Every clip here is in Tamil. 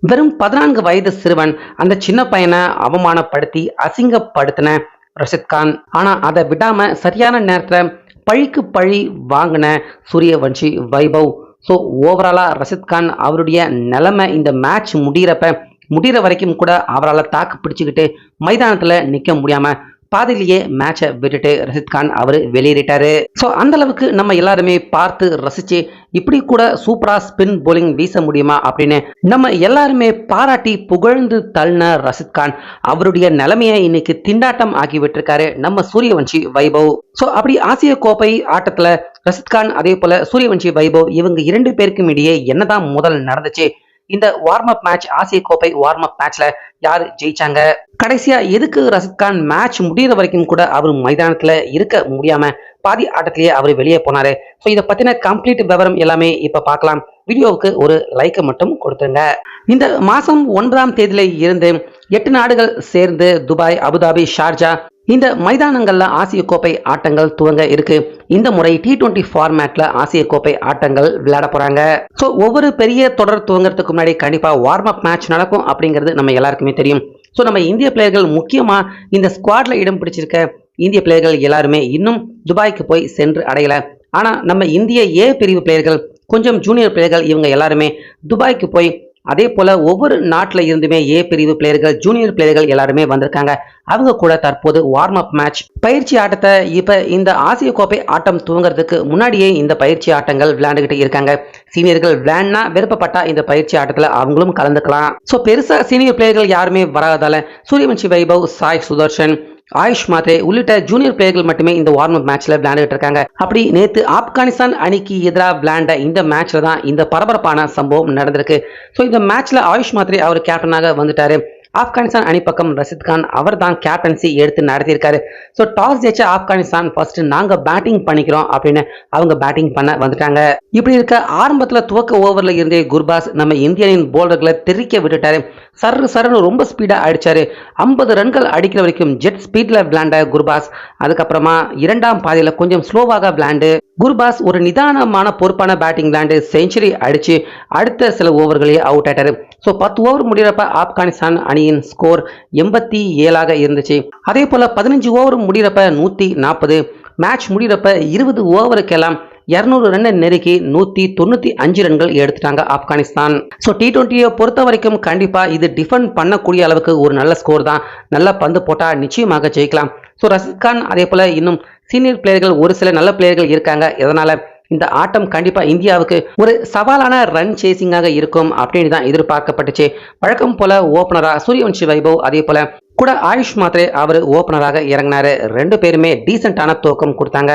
வெறும் 14 வயது சிறுவன் அந்த சின்ன பையனை அவமானப்படுத்தி அசிங்கப்படுத்தின ரஷித் கான். ஆனா அதை விடாம சரியான நேரத்துல பழிக்கு பழி வாங்கின சூரியவன்ஷி வைபவ். ஸோ ஓவராலா ரஷித் கான் அவருடைய நிலைமை இந்த மேட்ச் முடிகிற வரைக்கும் கூட அவரால் தாக்கு பிடிச்சுக்கிட்டு மைதானத்துல நிக்க முடியாம பாதிலேயே மேட்சை விட்டுட்டு ரஷித் கான் அவர் வெளியேறிட்டாரு. ஸோ அந்த அளவுக்கு நம்ம எல்லாருமே பார்த்து ரசிச்சு இப்படி கூட சூப்பரா ஸ்பின் போலிங் வீச முடியுமா அப்படின்னு நம்ம எல்லாருமே பாராட்டி புகழ்ந்து தள்ளின ரஷித் கான் அவருடைய நிலைமையை இன்னைக்கு திண்டாட்டம் ஆக்கி விட்டுருக்காரு நம்ம சூரியவன்ஷி வைபவ். ஸோ அப்படி ஆசிய கோப்பை ஆட்டத்துல ரஷித் கான் அதே போல சூரியவன்ஷி வைபவ் இவங்க 2 பேருக்கும் இடையே என்னதான் முதல் நடந்துச்சு, இந்த வார்ம் அப் மேட்ச் ஆசிய கோப்பை வார்ம் அப் மேட்ச்ல யாரு ஜெயிச்சாங்க, கடைசியா எதுக்கு ரஷித் கான் மேட்ச் முடிகிற வரைக்கும் கூட அவர் மைதானத்துல இருக்க முடியாம பாதி ஆட்டத்திலேயே அவர் வெளியே போனாரு. ஸோ இதை பத்தின கம்ப்ளீட் விவரம் எல்லாமே இப்ப பார்க்கலாம். வீடியோவுக்கு ஒரு லைக்கை மட்டும் கொடுத்துருங்க. இந்த மாசம் 9ஆம் தேதியில இருந்து 8 நாடுகள் சேர்ந்து துபாய், அபுதாபி, ஷார்ஜா இந்த மைதானங்கள்ல ஆசிய கோப்பை ஆட்டங்கள் துவங்க இருக்கு. இந்த முறை T20 ஃபார்மேட்ல ஆசிய கோப்பை ஆட்டங்கள் விளையாட போறாங்க. ஸோ ஒவ்வொரு பெரிய தொடர் துவங்கறதுக்கு முன்னாடி கண்டிப்பா வார்ம் அப் மேட்ச் நடக்கும் அப்படிங்கிறது நம்ம எல்லாருக்குமே தெரியும். ஸோ நம்ம இந்திய பிளேயர்கள் முக்கியமா இந்த ஸ்குவாட்ல இடம் பிடிச்சிருக்க இந்திய பிளேயர்கள் எல்லாருமே இன்னும் துபாய்க்கு போய் சென்று அடையல. ஆனா நம்ம இந்திய ஏ பிரிவு பிளேயர்கள், கொஞ்சம் ஜூனியர் பிளேயர்கள் இவங்க எல்லாருமே துபாய்க்கு போய் அதே போல ஒவ்வொரு நாட்டில் இருந்துமே ஏ பிரிவு பிளேயர்கள், ஜூனியர் பிளேயர்கள் எல்லாருமே வந்திருக்காங்க. அவங்க கூட தற்போது வார்ம் அப் மேட்ச் பயிற்சி ஆட்டத்தை இப்ப இந்த ஆசிய கோப்பை ஆட்டம் துவங்குறதுக்கு முன்னாடியே இந்த பயிற்சி ஆட்டங்கள் விளையாண்டுகிட்டு இருக்காங்க. சீனியர்கள் விளையாடினா விருப்பப்பட்டா இந்த பயிற்சி ஆட்டத்துல அவங்களும் கலந்துக்கலாம். ஸோ பெருசா சீனியர் பிளேயர்கள் யாருமே வராதால சூரியவன்ஷி வைபவ், சாய் சுதர்ஷன், ஆயுஷ் மாத்ரே உள்ளிட்ட ஜூனியர் பிளேயர்கள் மட்டுமே இந்த வார்ம் அப் மேட்ச்ல விளையாண்டுட்டு இருக்காங்க. அப்படி நேத்து ஆப்கானிஸ்தான் அணிக்கு எதிராக விளையாண்ட இந்த மேட்ச்ல தான் இந்த பரபரப்பான சம்பவம் நடந்திருக்கு. ஸோ இந்த மேட்ச்ல ஆயுஷ் மாத்ரே அவர் கேப்டனாக வந்துட்டாரு. ஆப்கானிஸ்தான் அணி பக்கம் ரஷித் கான் அவர் தான் கேப்டன்சி எடுத்து நடத்தியிருக்காரு. ஸோ டாஸ் ஜெயிச்ச ஆப்கானிஸ்தான் ஃபர்ஸ்ட் நாங்க பேட்டிங் பண்ணிக்கிறோம் அப்படின்னு அவங்க பேட்டிங் பண்ண வந்துட்டாங்க. இப்படி இருக்க ஆரம்பத்துல துவக்க ஓவர்ல இருந்தே குர்பாஸ் நம்ம இந்தியனின் போல்டர்களை தெரிக்க விட்டுட்டாரு. சருன்னு ரொம்ப ஸ்பீடா அடிச்சாரு. 50 ரன்கள் அடிக்கிற வரைக்கும் ஜெட் ஸ்பீட்ல விளையாண்ட குர்பாஸ் அதுக்கப்புறமா 2ஆம் பாதியில கொஞ்சம் ஸ்லோவாக விளையாண்டு குர்பாஸ் ஒரு நிதானமான பொறுப்பான பேட்டிங் விளையாண்டு செஞ்சுரி அடிச்சு அடுத்த சில ஓவர்களையே அவுட் ஆயிட்டாரு. ஸோ 10 ஓவர் முடிகிறப்ப ஆப்கானிஸ்தான் அணியின் ஸ்கோர் 87 இருந்துச்சு. அதே போல 15 ஓவர் முடிகிறப்ப 140, மேட்ச் முடிகிறப்ப 20 ஓவருக்கெல்லாம் 200 ரன்னை நெருக்கி 195 ரன்கள் எடுத்துட்டாங்க ஆப்கானிஸ்தான். ஸோ T20 பொறுத்த வரைக்கும் கண்டிப்பா இது டிஃபெண்ட் பண்ணக்கூடிய அளவுக்கு ஒரு நல்ல ஸ்கோர் தான். நல்ல பந்து போட்டா நிச்சயமாக ஜெயிக்கலாம். ஸோ ரஷித் கான் அதே போல இன்னும் சீனியர் பிளேயர்கள் ஒரு சில நல்ல பிளேயர்கள் இருக்காங்க. இதனால இந்த ஆட்டம் கண்டிப்பா இந்தியாவுக்கு ஒரு சவாலான ரன் சேசிங்காக இருக்கும் அப்படின்னு தான் எதிர்பார்க்கப்பட்டுச்சு. வழக்கம் போல ஓபனரா சூரியவன்ஷி வைபவ் அதே போல கூட ஆயுஷ் மாத்ரே அவர் ஓபனராக இறங்கினாரு. 2 பேருமே டீசென்டான துவக்கம் கொடுத்தாங்க.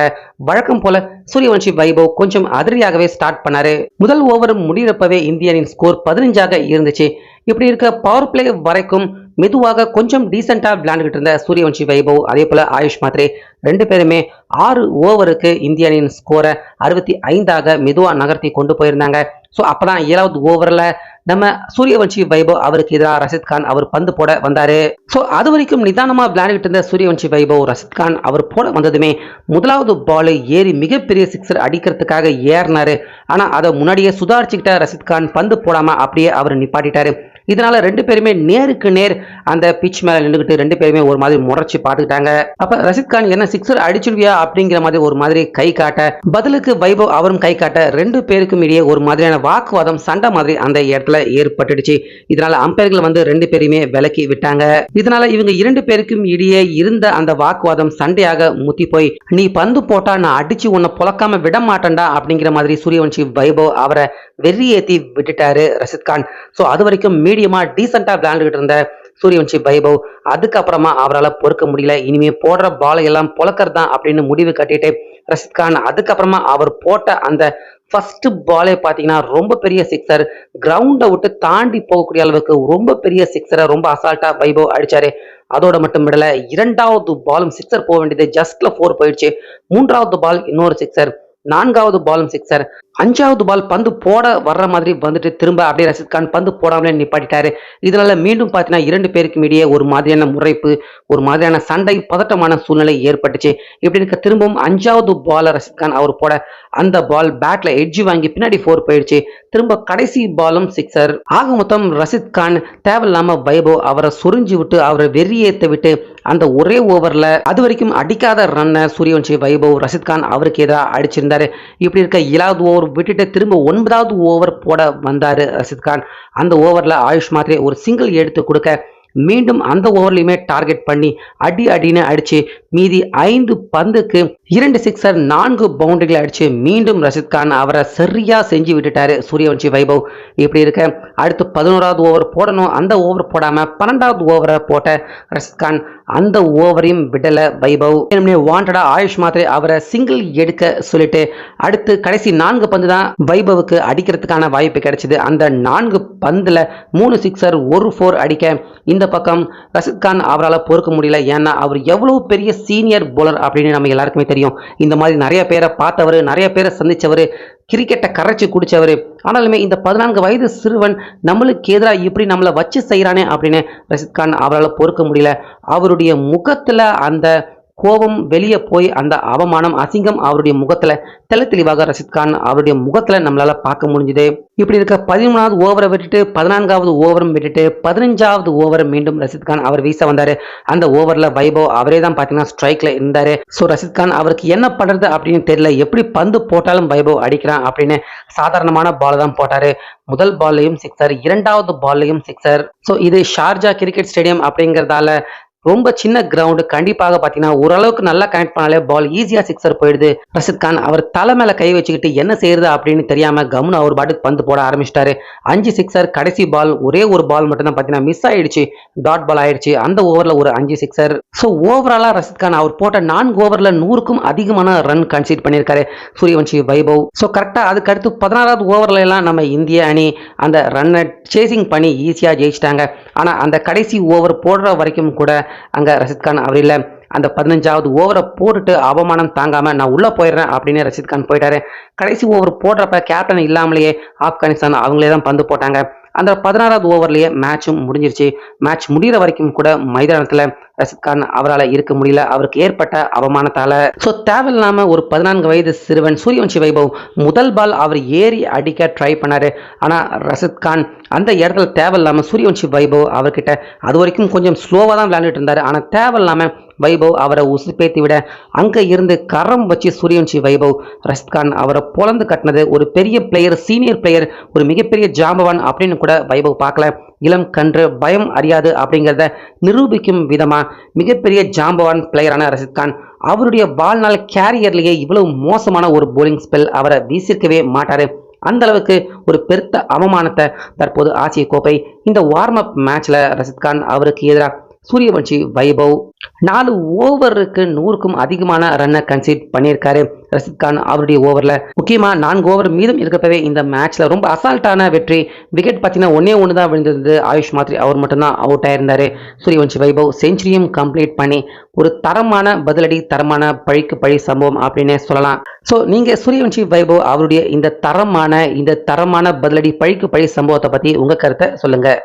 வழக்கம் போல சூரியவன்ஷி வைபவ் கொஞ்சம் அதிரடியாகவே ஸ்டார்ட் பண்ணாரு. முதல் ஓவர் முடிகிறப்பவே இந்தியனின் ஸ்கோர் 15 இருந்துச்சு. இப்படி இருக்க பவர் பிளே வரைக்கும் மெதுவாக கொஞ்சம் டீசென்டா விளையாண்டுகிட்டு இருந்த சூரியவன்ஷி வைபவ் அதே போல ஆயுஷ் மாத்ரே 2 பேருமே 6 ஓவருக்கு இந்தியனின் ஸ்கோரை 65 மெதுவா நகர்த்தி கொண்டு போயிருந்தாங்க. ஸோ அப்பதான் 7வது ஓவர்ல நம்ம சூரியவன்ஷி வைபவ் அவருக்கு எதிராக ரஷித் கான் அவர் பந்து போட வந்தாரு. ஸோ அது வரைக்கும் நிதானமா விளையாடிட்டு இருந்த சூரியவன்ஷி வைபவ் ரஷித் கான் அவர் போட வந்ததுமே முதலாவது பால் ஏறி மிகப்பெரிய சிக்ஸர் அடிக்கிறதுக்காக ஏறினாரு. ஆனா அதை முன்னாடியே சுதாரிச்சுக்கிட்ட ரஷித் கான் பந்து போடாம அப்படியே அவர் நிப்பாட்டிட்டாரு. இதனால 2 பேருமே நேருக்கு நேர் அந்த பிச் மேல நின்றுகிட்டு 2 பேருமே ஒரு மாதிரி முறைச்சு பார்த்துக்கிட்டாங்க. அப்ப ரஷித் கான் என்ன சிக்ஸர் அடிச்சுடுவியா அப்படிங்கிற மாதிரி ஒரு மாதிரி கை காட்ட, பதிலுக்கு வைபவ் அவரும் கை காட்ட 2 பேருக்கும் இடையே ஒரு மாதிரியான வாக்குவாதம் சண்டை மாதிரி அந்த இடத்துல ஏற்பட்டுடுச்சு. இதனால அம்பையர்கள் வந்து 2 பேரையுமே விலக்கி விட்டாங்க. இதனால இவங்க 2 பேருக்கும் இடையே இருந்த அந்த வாக்குவாதம் சண்டையாக முத்தி போய், நீ பந்து போட்டா நான் அடிச்சு உன்னை புழக்காம விட மாட்டேன்டா அப்படிங்கிற மாதிரி சூரியவன்ஷி வைபவ் அவரை வெறியேத்தி விட்டுட்டாரு ரஷித் கான். ஸோ அது வரைக்கும் மீடியமா டீசென்டா விளையாண்டுகிட்டு இருந்த சூரியவன்ஷி வைபவ் அதுக்கப்புறமா அவரால் பொறுக்க முடியல. இனிமே போடுற பாலை எல்லாம் பொழக்கிறது தான் அப்படின்னு முடிவு கட்டிட்டு ரஷித் கான் அதுக்கப்புறமா அவர் போட்ட அந்த ஃபர்ஸ்ட் பாலே பார்த்தீங்கன்னா ரொம்ப பெரிய சிக்ஸர், கிரவுண்டை விட்டு தாண்டி போகக்கூடிய அளவுக்கு ரொம்ப பெரிய சிக்ஸரை ரொம்ப அசால்ட்டா வைபவ் அடிச்சாரு. அதோட மட்டும் விடல, 2வது பாலும் சிக்ஸர் போக வேண்டியது ஜஸ்ட்ல 4 போயிடுச்சு. 3வது பால் இன்னொரு சிக்ஸர், 4வது பாலும் சிக்ஸர். 5வது பால் பந்து போட வர்ற மாதிரி வந்துட்டு திரும்ப அப்படியே ரஷீத் கான் பந்து போடாமலே நிப்பாட்டிட்டாரு. இதனால மீண்டும் பார்த்தீங்கன்னா 2 பேருக்கும் இடையே ஒரு மாதிரியான முறைப்பு, ஒரு மாதிரியான சண்டை, பதட்டமான சூழ்நிலை ஏற்பட்டுச்சு. இப்படி இருக்க திரும்பவும் 5வது பால ரஷீத் கான் அவர் போட அந்த பால் பேட்ல எட்ஜ் வாங்கி பின்னாடி 4 போயிடுச்சு. திரும்ப கடைசி பாலும் சிக்ஸர். ஆக மொத்தம் ரஷீத் கான் தேவையில்லாம வைபவ் அவரை சொரிஞ்சு விட்டு அவரை வெறியேற்ற விட்டு அந்த ஒரே ஓவர்ல அது வரைக்கும் அடிக்காத ரன்னை சூரியவன்ஷி வைபவ் ரஷீத் கான் அவருக்கு எதிராக அடிச்சிருந்தாரு. இப்படி இருக்க 7வது ஓவர் விட்டுட்டு திரும்ப 9வது ஓவர் போட வந்தாரு ரஷீத் கான். அந்த ஓவர்ல ஆயுஷ் மாத்ரே ஒரு சிங்கிள் எடுத்து கொடுக்க மீண்டும் அந்த ஓவர்லையுமே டார்கெட் பண்ணி அடின்னு அடிச்சு மீதி 5 பந்துக்கு 2 சிக்ஸர் 4 பவுண்டரிகளை அடிச்சு மீண்டும் ரஷீத் கான் அவரை சரியா செஞ்சு விட்டுட்டாரு சூரியவன்ஷி வைபவ். இப்படி இருக்க அடுத்து 11வது ஓவர் போடணும். அந்த ஓவர் போடாம 12வது ஓவரை போட்ட ரஷீத் கான் அந்த ஓவரையும் விடல வைபவ். வாண்டடா ஆயுஷ் மாத்ரே அவரை சிங்கிள் எடுக்க சொல்லிட்டு அடுத்து கடைசி 4 பந்து தான் வைபவுக்கு அடிக்கிறதுக்கான வாய்ப்பு கிடைச்சது. அந்த 4 பந்துல 3 சிக்ஸர் 1 4 அடிக்க இந்த பக்கம் ரஷீத் கான் அவரால் பொறுக்க முடியல. ஏன்னா அவர் எவ்வளவு பெரிய சீனியர் போலர் அப்படின்னு நம்ம எல்லாருக்குமே தெரியும். இந்த மாதிரி நிறைய பேரை பார்த்தவர், நிறைய பேரை சந்திச்சவர், கிரிக்கெட்டை கரைச்சி குடிச்சவர். ஆனாலுமே இந்த 14 வயது சிறுவன் நம்மளுக்கு எதிராக இப்படி நம்மளை வச்சு செய்கிறானே அப்படின்னு ரஷீத் கான் அவரால் பொறுக்க முடியல. அவருடைய முகத்தில் அந்த கோபம் வெளியே போய் அந்த அவமானம், அசிங்கம் அவருடைய முகத்துல தெளிவாக ரஷீத் கான் அவருடைய முகத்துல நம்மளால பார்க்க முடிஞ்சுது. இப்படி இருக்க 13வது ஓவரை விட்டுட்டு 14வது ஓவரும் விட்டுட்டு 15வது ஓவர் மீண்டும் ரஷீத் கான் அவர் வீச வந்தாரு. அந்த ஓவர்ல வைபவ் அவரே தான் பாத்தீங்கன்னா ஸ்ட்ரைக்ல இருந்தாரு. ஸோ ரஷீத் கான் அவருக்கு என்ன பண்றது அப்படின்னு தெரியல. எப்படி பந்து போட்டாலும் வைபவ் அடிக்கிறான் அப்படின்னு சாதாரணமான பால் தான் போட்டாரு. முதல் பால்லையும் சிக்ஸர், 2வது பால்லையும் சிக்ஸர். ஸோ இது ஷார்ஜா கிரிக்கெட் ஸ்டேடியம் அப்படிங்கிறதால ரொம்ப சின்ன கிரவுண்டு. கண்டிப்பாக பார்த்தீங்கன்னா ஓரளவுக்கு நல்லா கனெக்ட் பண்ணாலே பால் ஈஸியாக சிக்ஸர் போயிடுது. ரஷீத் கான் அவர் தலை மேலே கை வச்சுக்கிட்டு என்ன செய்யறது அப்படின்னு தெரியாமல் கம்னு அவர் பாட்டுக்கு பந்து போட ஆரம்பிச்சிட்டாரு. 5 சிக்ஸர். கடைசி பால் ஒரே ஒரு பால் மட்டும் தான் பார்த்தீங்கன்னா மிஸ் ஆயிடுச்சு, டாட் பால் ஆயிடுச்சு. அந்த ஓவரில் ஒரு 5 சிக்ஸர். ஸோ ஓவராலாக ரஷீத் கான் அவர் போட்ட 4 ஓவரில் 100க்கும் அதிகமான ரன் கன்சீட் பண்ணியிருக்காரு சூரியவன்ஷி வைபவ். ஸோ கரெக்டாக அதுக்கு அடுத்து 16வது ஓவரில் எல்லாம் நம்ம இந்திய அணி அந்த ரன்னை சேசிங் பண்ணி ஈஸியாக ஜெயிச்சிட்டாங்க. ஆனால் அந்த கடைசி ஓவர் போடுற வரைக்கும் கூட அங்க ரஷீத் கான் அவர் இல்லை. அந்த 15வது ஓவரை போட்டுட்டு அவமானம் தாங்காம நான் உள்ள போயிடுறேன் அப்படின்னு ரஷீத் கான் போயிட்டாரு. கடைசி ஓவர் போடுறப்ப கேப்டன் இல்லாமலேயே ஆப்கானிஸ்தான் அவங்களே தான் பந்து போட்டாங்க. அந்த 16வது ஓவர்லேயே மேட்சும் முடிஞ்சிருச்சு. மேட்ச் முடிகிற வரைக்கும் கூட மைதானத்தில் ரஷீத் கான் அவரால் இருக்க முடியல, அவருக்கு ஏற்பட்ட அவமானத்தால. ஸோ தேவையில்லாம ஒரு 14 வயது சிறுவன் சூரியவன்ஷி வைபவ் முதல் பால் அவர் ஏறி அடிக்க ட்ரை பண்ணாரு. ஆனால் ரஷீத் கான் அந்த இடத்துல தேவையில்லாம சூரியவன்ஷி வைபவ் அவர்கிட்ட அது வரைக்கும் கொஞ்சம் ஸ்லோவாக தான் விளையாண்டுட்டு இருந்தாரு. ஆனால் தேவையில்லாம வைபவ் அவரை உசுப்பேத்தி விட அங்க இருந்து கரம் வச்சு சூரியவன்ஷி வைபவ் ரஷீத் கான் அவரை பொழந்து கட்டினது. ஒரு பெரிய பிளேயர், சீனியர் பிளேயர், ஒரு மிகப்பெரிய ஜாம்பவான் அப்படின்னு கூட வைபவ் பார்க்கல. இளம் கன்று பயம் அறியாது அப்படிங்கிறத நிரூபிக்கும் விதமா மிகப்பெரிய ஜாம்பவான் பிளேயரான ரஷீத் கான் அவருடைய வாழ்நாள் கேரியர்லேயே இவ்வளவு மோசமான ஒரு போலிங் ஸ்பெல் அவரை வீசிருக்கவே மாட்டாரு. அந்த அளவுக்கு ஒரு பெருத்த அவமானத்தை தற்போது ஆசிய கோப்பை இந்த வார்ம் அப் மேட்ச்ல ரஷீத் கான் அவருக்கு எதிராக சூரியவன்ஷி வைபவ் 4 ஓவருக்கு 100க்கும் அதிகமான ரன்னை கன்சீட் பண்ணியிருக்காரு ரஷீத் கான் அவருடைய ஓவரில். முக்கியமாக 4 ஓவர் மீதம் இருக்கப்பவே இந்த மேட்ச்சில் ரொம்ப அசால்ட்டான வெற்றி. விக்கெட் பார்த்தீங்கன்னா 1 தான் விழுந்தது. ஆயுஷ் மாத்ரே அவர் மட்டும்தான் அவுட் ஆயிருந்தாரு. சூரியவன்ஷி வைபவ் செஞ்சுரியும் கம்ப்ளீட் பண்ணி ஒரு தரமான பதிலடி, தரமான பழிக்கு பழி சம்பவம் அப்படின்னே சொல்லலாம். ஸோ நீங்கள் சூரியவன்ஷி வைபவ் அவருடைய இந்த தரமான பதிலடி, பழிக்கு பழி சம்பவத்தை பற்றி உங்கள் கருத்தை சொல்லுங்கள்.